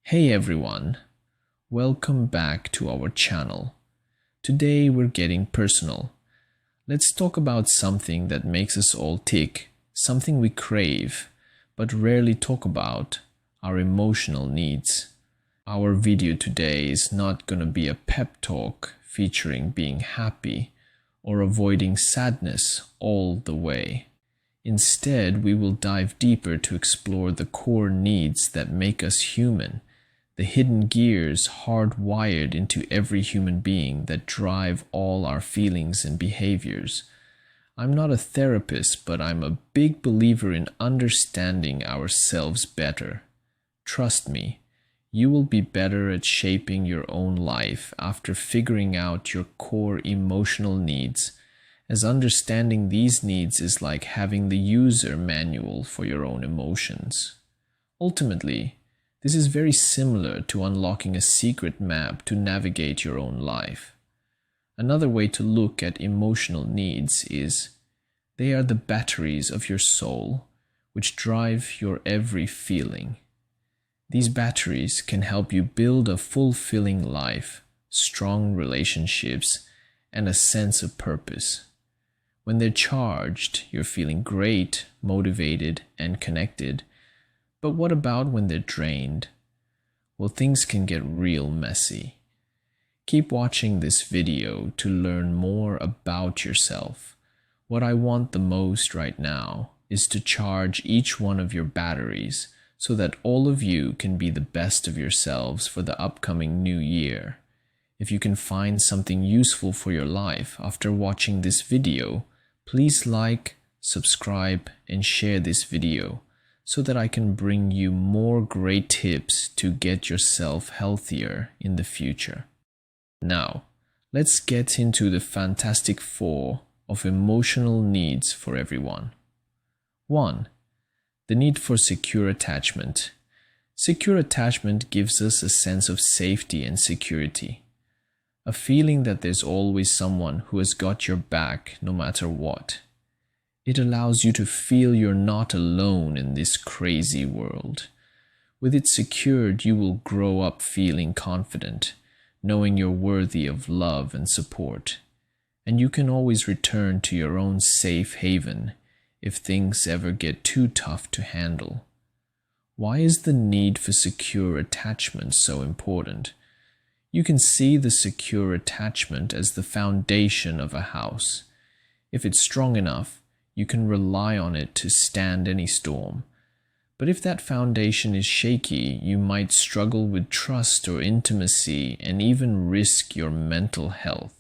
Hey everyone, welcome back to our channel. Today we're getting personal. Let's talk about something that makes us all tick, something we crave, but rarely talk about, our emotional needs. Our video today is not gonna be a pep talk featuring being happy or avoiding sadness all the way. Instead, we will dive deeper to explore the core needs that make us human, the hidden gears hardwired into every human being that drive all our feelings and behaviors. I'm not a therapist, but I'm a big believer in understanding ourselves better. Trust me, you will be better at shaping your own life after figuring out your core emotional needs, as understanding these needs is like having the user manual for your own emotions. Ultimately, this is very similar to unlocking a secret map to navigate your own life. Another way to look at emotional needs is they are the batteries of your soul, which drive your every feeling. These batteries can help you build a fulfilling life, strong relationships, and a sense of purpose. When they're charged, you're feeling great, motivated, and connected. But what about when they're drained? Well, things can get real messy. Keep watching this video to learn more about yourself. What I want the most right now is to charge each one of your batteries so that all of you can be the best of yourselves for the upcoming new year. If you can find something useful for your life after watching this video, please like, subscribe, and share this video so that I can bring you more great tips to get yourself healthier in the future. Now, let's get into the fantastic four of emotional needs for everyone. 1. The need for secure attachment. Secure attachment gives us a sense of safety and security. A feeling that there's always someone who has got your back no matter what. It allows you to feel you're not alone in this crazy world. With it secured, you will grow up feeling confident, knowing you're worthy of love and support. And you can always return to your own safe haven if things ever get too tough to handle. Why is the need for secure attachment so important? You can see the secure attachment as the foundation of a house. If it's strong enough, you can rely on it to stand any storm. But if that foundation is shaky, you might struggle with trust or intimacy and even risk your mental health.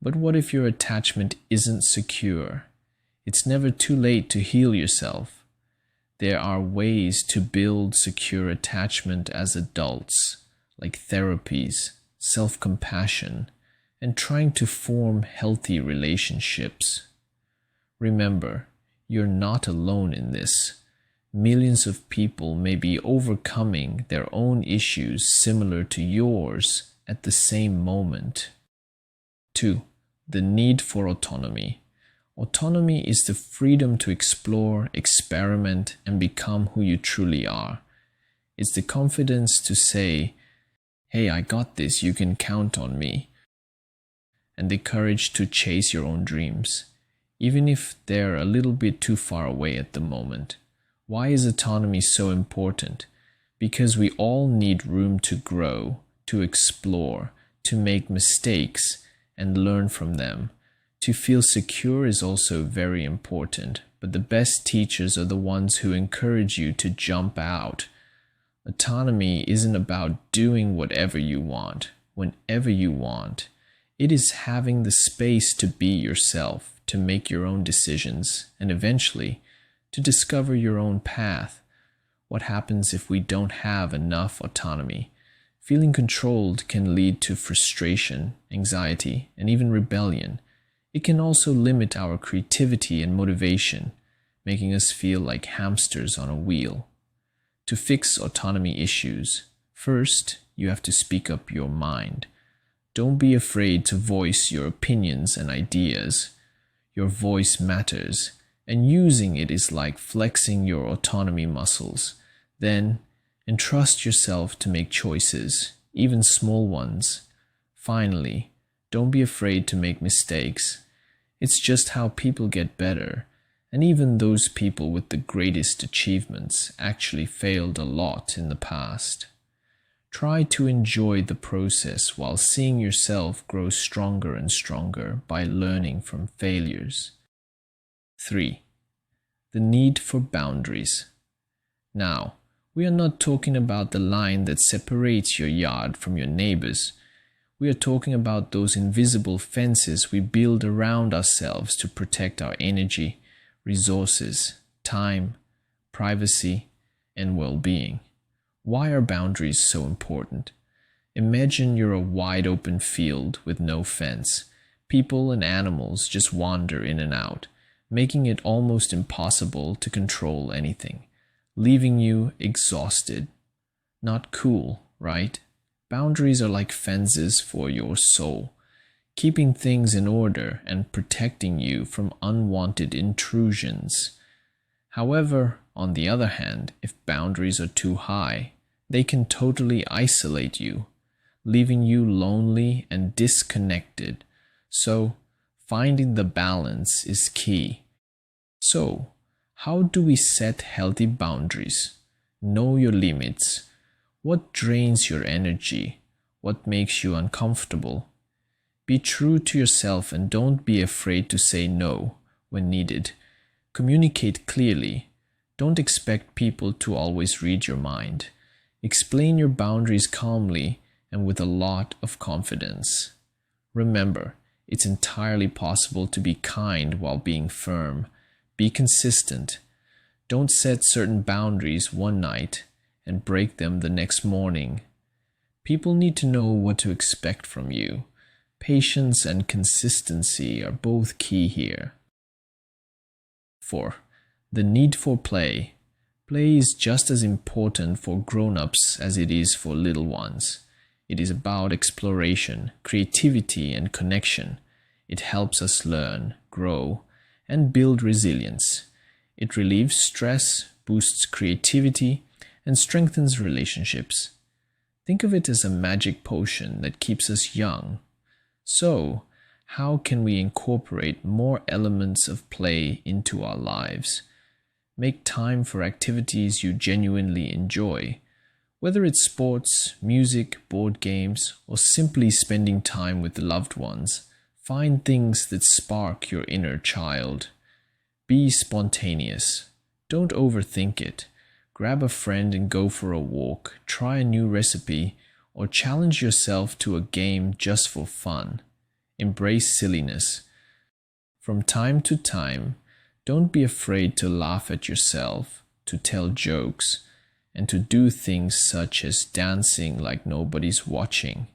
But what if your attachment isn't secure? It's never too late to heal yourself. There are ways to build secure attachment as adults, like therapies, self-compassion, and trying to form healthy relationships. Remember, you're not alone in this. Millions of people may be overcoming their own issues similar to yours at the same moment. 2. The need for autonomy. Autonomy is the freedom to explore, experiment, and become who you truly are. It's the confidence to say, "Hey, I got this, you can count on me." And the courage to chase your own dreams, even if they're a little bit too far away at the moment. Why is autonomy so important? Because we all need room to grow, to explore, to make mistakes, and learn from them. To feel secure is also very important, but the best teachers are the ones who encourage you to jump out. Autonomy isn't about doing whatever you want, whenever you want. It is having the space to be yourself, to make your own decisions, and eventually, to discover your own path. What happens if we don't have enough autonomy? Feeling controlled can lead to frustration, anxiety, and even rebellion. It can also limit our creativity and motivation, making us feel like hamsters on a wheel. To fix autonomy issues, first, you have to speak up your mind. Don't be afraid to voice your opinions and ideas. Your voice matters, and using it is like flexing your autonomy muscles. Then, and trust yourself to make choices, even small ones. Finally, don't be afraid to make mistakes. It's just how people get better, and even those people with the greatest achievements actually failed a lot in the past. Try to enjoy the process while seeing yourself grow stronger and stronger by learning from failures. 3. The need for boundaries. Now, we are not talking about the line that separates your yard from your neighbor's. We are talking about those invisible fences we build around ourselves to protect our energy, resources, time, privacy, and well-being. Why are boundaries so important? Imagine you're a wide open field with no fence. People and animals just wander in and out, making it almost impossible to control anything, leaving you exhausted. Not cool, right? Boundaries are like fences for your soul, keeping things in order and protecting you from unwanted intrusions. However, on the other hand, if boundaries are too high, they can totally isolate you, leaving you lonely and disconnected. So, finding the balance is key. So, how do we set healthy boundaries? Know your limits. What drains your energy? What makes you uncomfortable? Be true to yourself and don't be afraid to say no when needed. Communicate clearly. Don't expect people to always read your mind. Explain your boundaries calmly and with a lot of confidence. Remember, it's entirely possible to be kind while being firm. Be consistent. Don't set certain boundaries one night and break them the next morning. People need to know what to expect from you. Patience and consistency are both key here. 4. The need for play. Play is just as important for grown-ups as it is for little ones. It is about exploration, creativity, and connection. It helps us learn, grow, and build resilience. It relieves stress, boosts creativity, and strengthens relationships. Think of it as a magic potion that keeps us young. So, how can we incorporate more elements of play into our lives? Make time for activities you genuinely enjoy. Whether it's sports, music, board games, or simply spending time with loved ones, find things that spark your inner child. Be spontaneous. Don't overthink it. Grab a friend and go for a walk, try a new recipe, or challenge yourself to a game just for fun. Embrace silliness. From time to time, don't be afraid to laugh at yourself, to tell jokes, and to do things such as dancing like nobody's watching.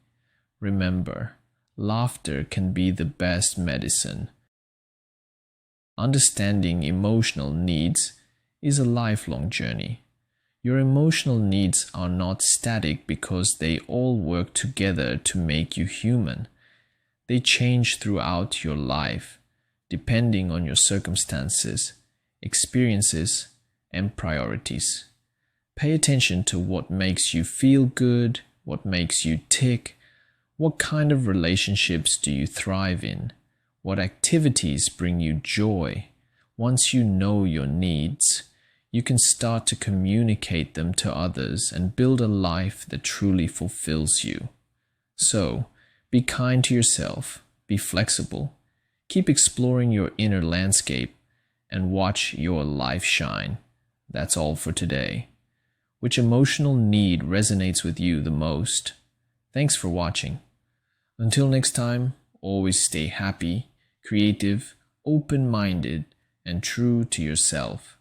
Remember, laughter can be the best medicine. Understanding emotional needs is a lifelong journey. Your emotional needs are not static because they all work together to make you human. They change throughout your life, depending on your circumstances, experiences, and priorities. Pay attention to what makes you feel good, what makes you tick, what kind of relationships do you thrive in, what activities bring you joy. Once you know your needs, you can start to communicate them to others and build a life that truly fulfills you. So, be kind to yourself, be flexible, keep exploring your inner landscape, and watch your life shine. That's all for today. Which emotional need resonates with you the most? Thanks for watching. Until next time, always stay happy, creative, open-minded, and true to yourself.